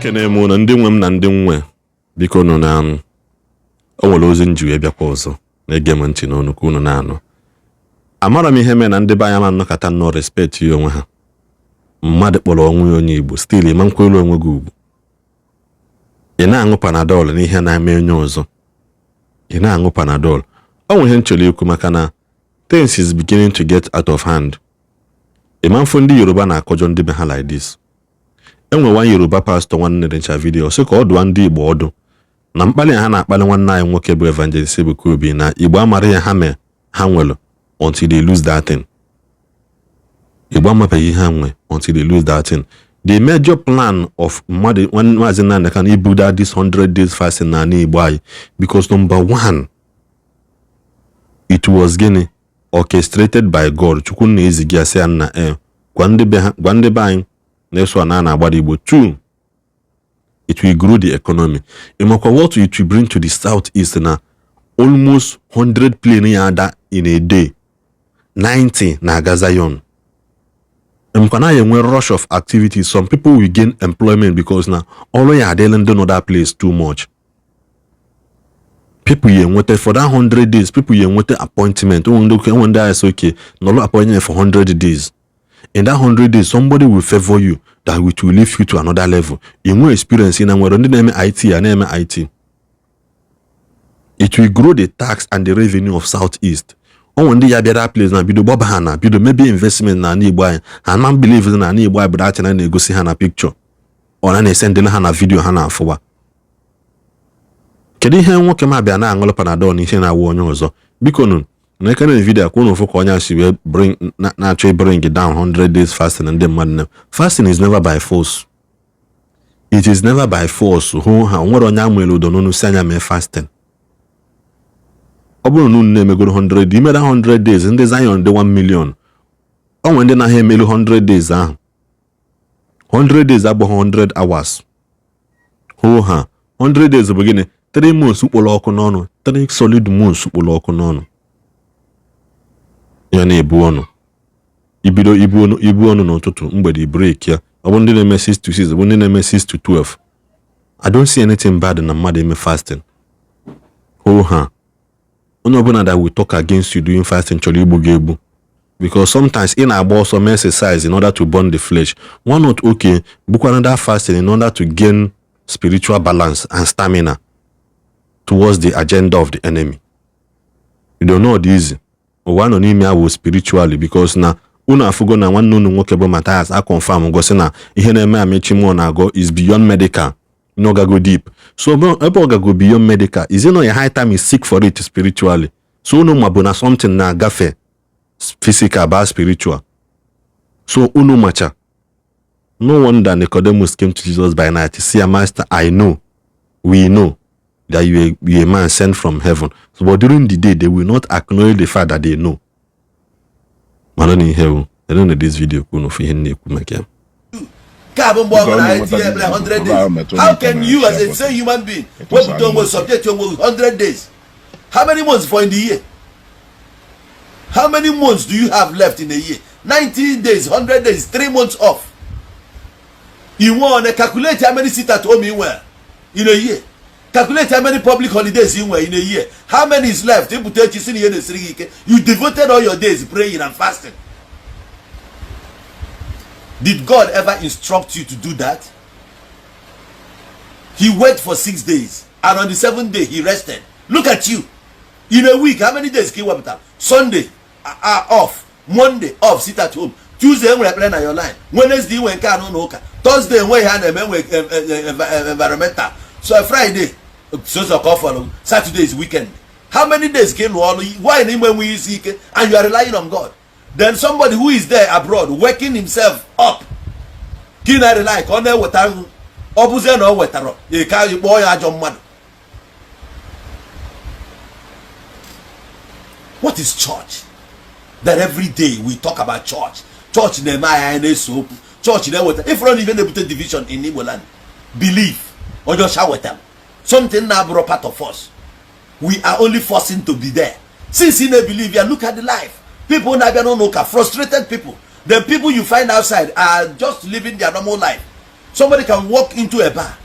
ekene m na ndị nwe m na ndị nwe biko nụ na o nwere ozi nji wee bịakwa ọzọ na-ege m ntị n'ọnụ ka unu na-anụ. Amara m ihe mee na ndị be anya ma nnọkọta nnọọ respect ya onwe ha. Mmadụ kpọrọ onwe ya onye Igbo still ịma nkwelu onwe gị ugwu. Ị na-aṅụ Panadol n'ihe na-eme onye ọzọ. Ị na-aṅụ Panadol. O nwere ihe nchọrọ ikwu maka na things is beginning to get out of hand. Ịma mfụ ndị Yoruba na-akọjọ ndị be ha like this. Enwe one Yoruba pastor nwanne ncha video sị ka ọ dụwa ndị Igbo ọdụ na mkpali ha na-akpali nwanne anyị nwoke bụ Evangelist Ebuka Obi na Igbo amara ya ha nwere until they lose that thing. Igbo amabeghị ha nwe until they lose that thing. The major plan of Maazị Nnamdi can ibu that this 100 days fasting na Igbo anyị because number one, it was gini orchestrated by God. Chukwu na-eziga asị ya na gwa ndị be anyị na-eso na agbada Igbo. Two, it will grow the economy. What it will bring to the southeast na almost 100 plane yada in a day, 90 na Gazayon. Mkwana yenwe rush of activities. Some people will gain employment because na all ya they don't know that place too much. People yenwete for that 100 days. People yenwete appointment. When they is okay, no appointment for 100 days. In that 100 days, somebody will favor you that will lift you to another level. In more experience in our name IT and name IT. It will grow the tax and the revenue of Southeast. On one day you be that place na bido Bobble na bido maybe investment na Igbo and man believe na Igbo but that na go see her na picture. Or na send her na video ha na afọwa. Kedu ihe nwoke ma bịa na aṅụlụ Panadol n'ihe na-awụ onye ọzọ. Biko nụ na ekene video ka unu fụ ka onye asi wee bring it down 100 days fasting and them. Fasting is never by force. It is never by force. Who ha nwere onye amụelu udo n'unu si anya mee fasting. Ọ bụrụ na unu na-emegoro 100, ime that 100 days ndị Zion dị 1 million. Ọ nwere ndị na-ha emelu 100 days ahụ. 100 days abụghị 100 hours. Hụ ha 100 days bụ gịnị? 3 months ukpolo ọkụ n'ọnụ, 3 solid months ukpolo ọkụ n'ọnụ. Ya na-ebu ọnụ. Ibido ibu ọnụ n'ụtụtụ mgbede break ya. Ọ bụ ndị na-eme 6 to 6, ọ bụ ndị na-eme 6 to 12. I don't see anything bad na mmadụ eme fasting. Hụ ha. Onye ọbụla that will talk against you doing fasting chọrọ igbu gị egbu. Because sometimes in agba ọsọ mee exercise in order to burn the flesh. Why not okay book another fasting in order to gain spiritual balance and stamina towards the agenda of the enemy. You don't know this. One on ime awo spiritually because na unu afugo na nwanne unu nwoke bụ Matthias a confirm gosi na ihe na-eme amechi mmụọ na-agọ is beyond medical. No go deep. So ebe go beyond medical. Is it not a high time is sick for it spiritually? So unu mabuna something na gafe physical about spiritual. So unu macha. No wonder Nicodemus came to Jesus by night. See, Master, I know, we know that you are a man sent from heaven. So, but during the day, they will not acknowledge the fact that they know. Man, I don't hear. I don't know this video. How can you, as a same human being, when subject to 100 days? How many months for in the year? How many months do you have left in a year? 19 days, 100 days, 3 months off. You want to calculate how many sit at home you were in a year. Calculate how many public holidays you were in a year. How many is left? You devoted all your days praying and fasting. Did God ever instruct you to do that? He worked for 6 days and on the 7th day he rested. Look at you. In a week, how many days can you work? Sunday off, Monday off, sit at home. Tuesday when I plan on your line. Wednesday when can no. Thursday when hand environmental. So Friday, so call for Saturday is weekend. How many days can why when we seek and you are relying on God? Then somebody who is there abroad working himself up. Can I rely on their water? Opposite or water? You can't boy a John man. What is church? That every day we talk about church. Church in the Maya soap. Church in the water. If not even able to division in Igbo Land. Believe or just shower them. Something now brought part of us. We are only forcing to be there. Since you don't believe, you look at the life. People now frustrated people. The people you find outside are just living their normal life. Somebody can walk into a bar,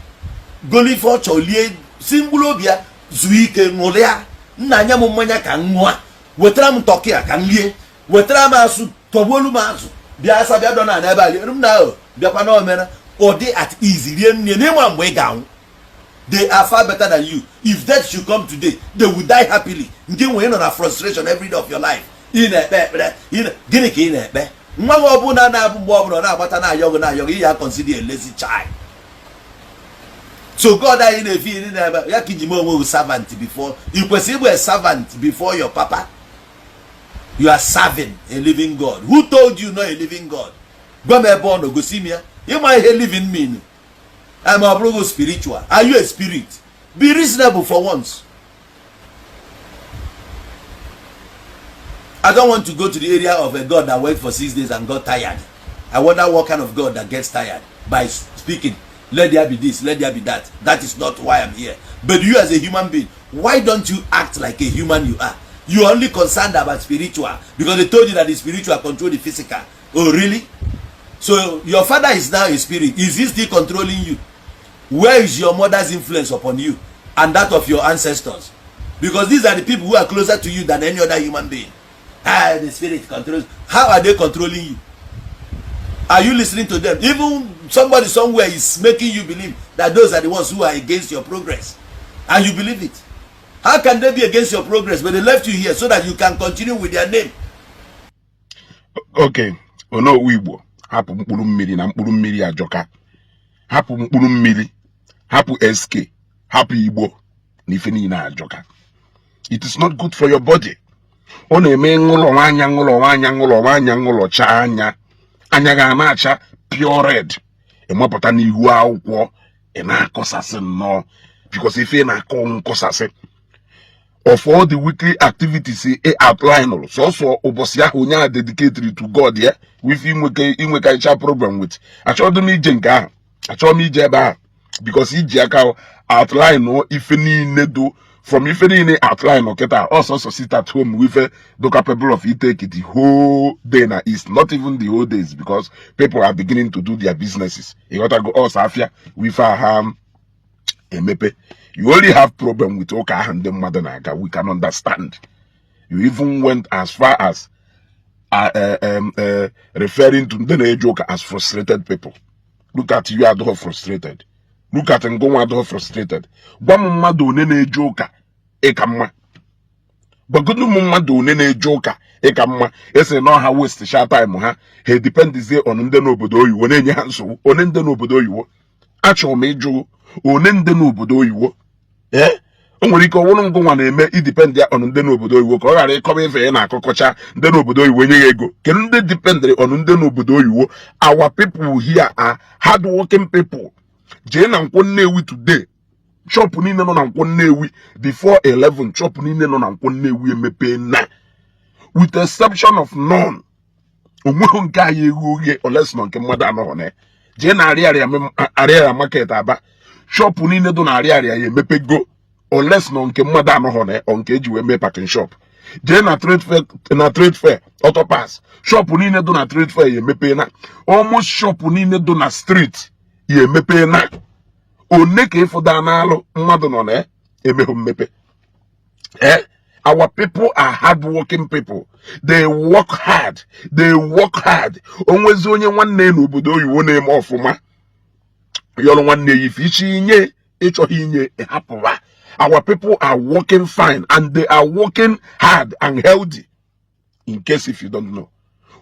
goli for cholie, simbulobia, zuike, ngolea, nanya mumanya kangwa, wetram tokia, kangye, wetram asu, tobolu masu, biasa biadona, never, now, biapano mena, or they at easy, they are far better than you. If death should come today, they will die happily. You will on a frustration every day of your life. In a bed, in a bed. Consider a lazy child. So God I in a field servant before you perceive a servant before your papa. You are serving a living God. Who told you not a living God? Go me born or go see me. You might a living meaning. I'm a brother spiritual. Are you a spirit? Be reasonable for once. I don't want to go to the area of a God that worked for 6 days and got tired. I wonder what kind of God that gets tired by speaking. Let there be this, let there be that. That is not why I'm here. But you as a human being, why don't you act like a human you are? You're only concerned about spiritual because they told you that the spiritual control the physical. Oh, really? So your father is now a spirit. Is he still controlling you? Where is your mother's influence upon you and that of your ancestors? Because these are the people who are closer to you than any other human being. The spirit controls. How are they controlling you? Are you listening to them? Even somebody somewhere is making you believe that those are the ones who are against your progress. And you believe it. How can they be against your progress? But they left you here so that you can continue with their name. Okay. Ono Igbo. Hapu mkpuru mmiri na mkpuru mmiri ajoka. Hapu mkpuru mmiri. Hapu SK. Hapu Igbo. Nifeni na ajoka. It is not good for your body. Ono eme ngulo wanya cha anya. Anya ga amacha pure red. Emapota ni ihu akwụkwọ. Ena akosase no. Because if na akosase. Of all the weekly activities outline so obosia hunya dedicated to God yeah with inweka program with achọdụ m ije nke ahụ achọdụ m ije ebe ahụ because iji aka outline no ife niile do from ife niile outline oketa also sit at home with the capable of it take it the whole day na is not even the whole days because people are beginning to do their businesses you got to go also afia with emepe. You only have problem with Oka and the Madanaga. We can understand. You even went as far as referring to the joker as frustrated people. Look at you are frustrated. Look at Ngo are frustrated. One do nene joker ekama. But good mumma do nene joker ekama. It's a no how waste short time ha. He depends on the nobodo you when any handsome on the nobodo you. Actual major on the nobodo you. Eh? Onwere ike ọwụrụ ngụ nwa na-eme idepend on ndị n'obodo oyibo ka ọ ghara ịkọba ife na akọkọcha ndị n'obodo oyibo nye ego kedu ndị dependere on ndị n'obodo oyibo. Our people here are hard working people. Jee na Nkwọ Nnewi today shop niile nọ na Nkwọ Nnewi before 11 shop niile nọ na Nkwọ Nnewi emepe na with exception of none. Onweghị nke anyị egwu oge oles nọ nke mmadụ anọghọ na jee na arịarịa market Aba shop niile do na arịarịa ya emepe go unless no nke mmadụ anọghọ na o nke eji wee mee parking shop. Jee na trade fair auto pass shop niile do na trade fair ya emepe na almost shop niile do na street ya emepe na one ka ịfụda n'alụ mmadụ nọ na emehụ mmepe. Our people are hard-working people. They work hard. Onwezi onye nwanne n'obodo oyibo na-eme ọfụma yolo nwanne if ichi inye ịchọghị inye hapụwa. Our people are working fine and they are working hard and healthy. In case if you don't know,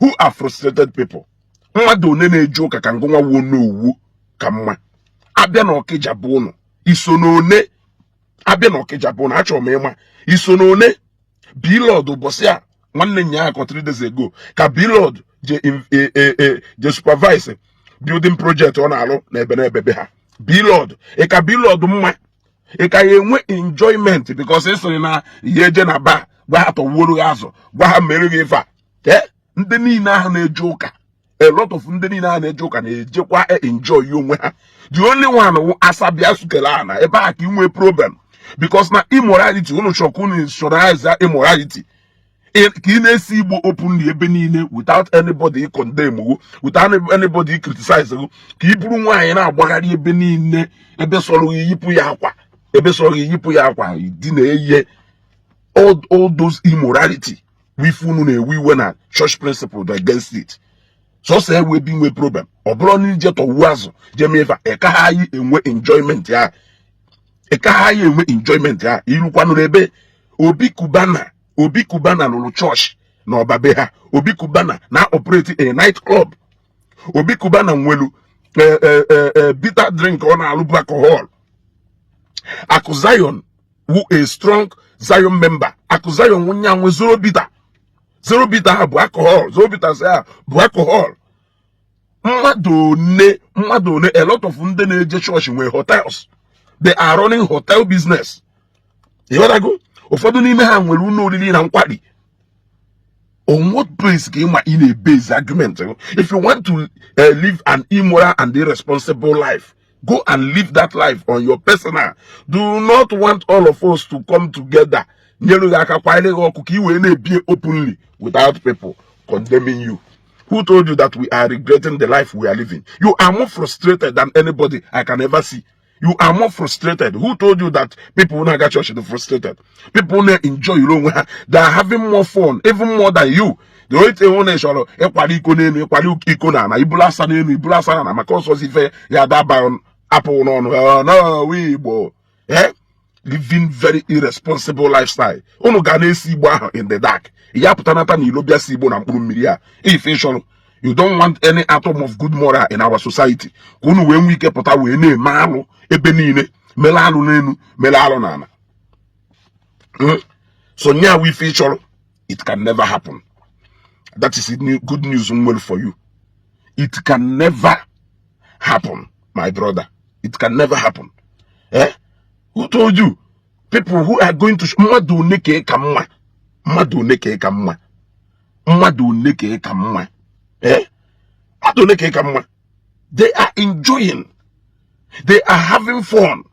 who are frustrated people? Mmadụ one na-eje ụka ka ngwa wo n'owu ka mma. Abịa na Ọkịja bụ ụnụ iso n'one. Abịa na Ọkịja bụ ụnụ achọrọ m ịma iso n'one. Billboard ụbọchị a nwanne nya aka 3 days ago ka Billboard je supervise building project ọ na-alụ na ebe ha. Billboard ka Billboard mma ka enwe enjoyment because eso na ihe je na ba gwa ha tọworo azụ gwa ha mere gị ife ndị niile ahụ na-eje ụka a lot of ndị niile ahụ na-eje ụka na-ejekwa enjoy onwe ha. The only one asabịa sukele ana ebe a ka inwe problem because na immorality unu chọkụ unu immorality see Igbo openly ebe niile without anybody condemn, without anybody criticize. Ka iburu nwaanyị na-agbagharị ebe niile ebe sọrọ yipu ya akwa, ebe sọrọ yipu ya akwa dị na-eye all those immorality we were na church principle against it. So say we be with problem. Obro ni je to wazo je meva e ka ha yi enwe enjoyment ya. E ka ha yi enwe enjoyment ya. Irukwa no ebe Obi Kubana no church na obabe ha. Obi Kubana na operate a night club. Obi Kubana nwelu bitter drink on alubu alcohol. Akuzion, who a strong Zion member. Akuzion wunya nwe zero bitter. Zero bitter ha bụ alcohol. Zero bitter say bụ alcohol. Mmadụ one, a lot of ndị na-eje church nwe hotels. They are running hotel business. You know what I go? Ụfọdụ n'ime ha nwere ụlọ oriri na nkwari. On what place ka ịma in a base argument? If you want to live an immoral and irresponsible life, go and live that life on your personal. Do not want all of us to come together openly without people condemning you. Who told you that we are regretting the life we are living? You are more frustrated than anybody I can ever see. You are more frustrated. Who told you that people when I got church are frustrated? People when they enjoy you, they are having more fun, even more than you. The only thing one is Apple no we living very irresponsible lifestyle. Ono gane si Igbo in the dark. Ya putanata ni lobia si Igbo na mkpuru mmiri a. You don't want any atom of good moral in our society. Kunu we nwike puta we na malu ebe niile melalu nenu melalu nana. So now we feature it can never happen. That is good news for you. It can never happen, my brother. It can never happen. Eh? Who told you? People who are going to Madu neke kamwa. Madu neke kamwa. Madu neke kamwa. Eh? Madu neke kamwa. They are enjoying. They are having fun.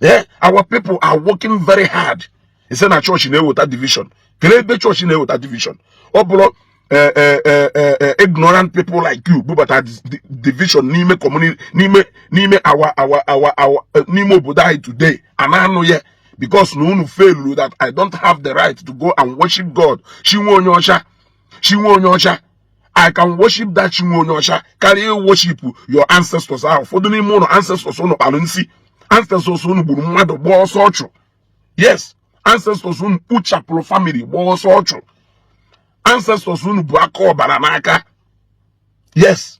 Eh? Our people are working very hard. It's in a church in that division. Create church in that division. Obolo ignorant people like you, but at division nime community nime our nime bodai today. And I know yeah, because no one fail that I don't have the right to go and worship God. She won't I can worship that she won't Can you worship your ancestors out? For the name of ancestors on balance. Ancestors on Burmado boss ocho. Yes, ancestors on Uchapro family boss ocho. Ancestors who buako baranaka. Yes.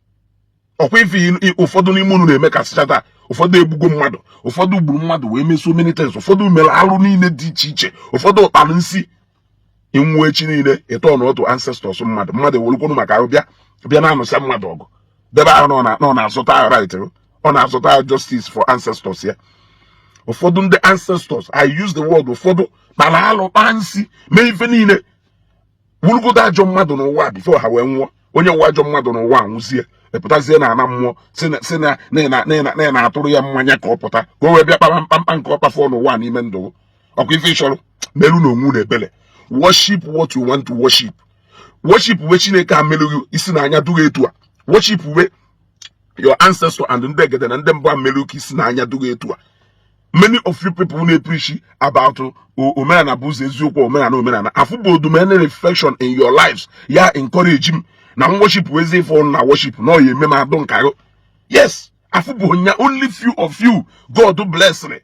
Okwefi ụfọdụ n'ime unu na-eme ka sachata, ụfọdụ ebugo mmadụ, ụfọdụ gburu mmadụ wee mee so many things, ụfọdụ mere arụ niile dị iche iche, ụfọdụ ụkpalụ nsị inwe echi niile eto na otu ancestors mmadụ ewolukonu maka arụ bịa na-anụsa mmadụ ọgụ. Debe ahụ nọ na-azụta right, ọ na-azụta justice for ancestors ya. Ụfọdụ ndị ancestors, I use the word ụfọdụ kpara alụ kpaa nsị mee ife niile. Wulugo da jom mmadụ n'ụwa before ha wee nwụọ. Onye nwa jom mmadụ n'ụwa anwụzie epụtazie na ana mmụọ si na atụrụ ya mmanya ka ọ pụta ka o wee bịa kpamkpamkpa nke ọkpafọ n'ụwa n'ime ndụ. Ọkwa ife ịchọrọ melu na onwu na ebele. Worship what you want to worship. Worship we Chineke amelu isi na anya duga etu a. Worship we your ancestor and ndị egede na ndị mbụ amelu isi na anya duga etu a. Many of you people who preach about Omenala buzi eziokwu Omenala. Afubo do many reflection in your lives. Yeah, encourage him. Now worship wezi for na worship. No, ye mema don karo. Yes, afubo only few of you. God do bless me.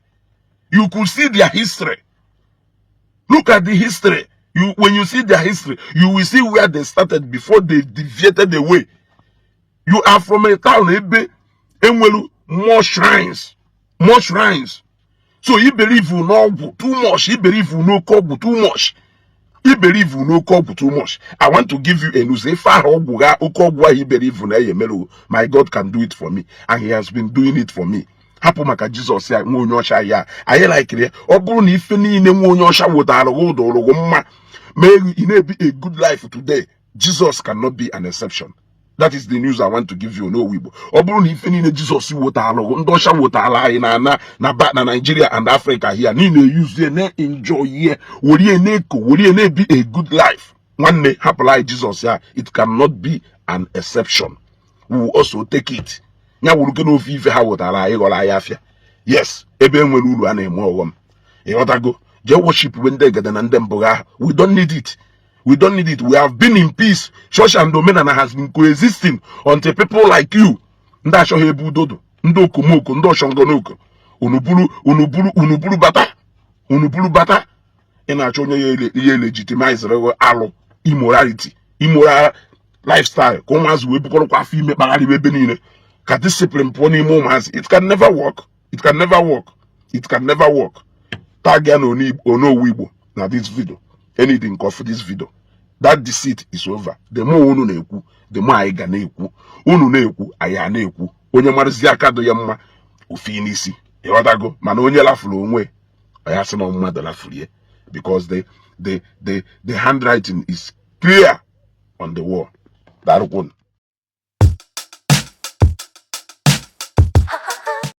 You could see their history. Look at the history. When you see their history, you will see where they started before they deviated away. You are from a town, Ebe, Enwelu, more shrines. More shrines. So he believe you know too much. He believe you know kobu too much. He believe you know kobu too much. I want to give you a news. If I he believe you my God can do it for me, and He has been doing it for me. Hapo maka Jesus ya nwonyosha ya. Aye like it. Oburu ni ife ni ne nwonyosha wotaro wodo mma. May it be a good life today. Jesus cannot be an exception. That is the news I want to give you. No Igbo. Oburu ni ife niile Jesus wotalo, ndosha wotala na Nigeria and Africa here. Ni ne use ne enjoy here. Wori ne be a good life. One day, happily Jesus, yeah, it cannot be an exception. We will also take it. Nya we can of if how what ala ayafia. Yes, ebe when ulu ana emo go. Je worship when they get and them boga. We don't need it. We don't need it. We have been in peace. Church and Omenala has been coexisting until people like you. Nda show hebu dodo. Ndo kumoko, ndo shongonoko. Unubulu bata. In a ye legitimize alo immorality, immoral lifestyle. Come as we become coffee me bagari we benine. Ka discipline pony moments. It can never work. It can never work. It can never work. Tag no Igbo. Now this video. Anything call for this video. That deceit is over. The more unu na-ekwu, the more anyị ga na-ekwu. Unu na-ekwu, anyị a na-ekwu. Onye marụzi aka do ya mma, ofi n'isi. Ịghọtago? Mana onye lafuru onwe, ya sị na mmadụ lafuru ya. Because the handwriting is clear on the wall. That one.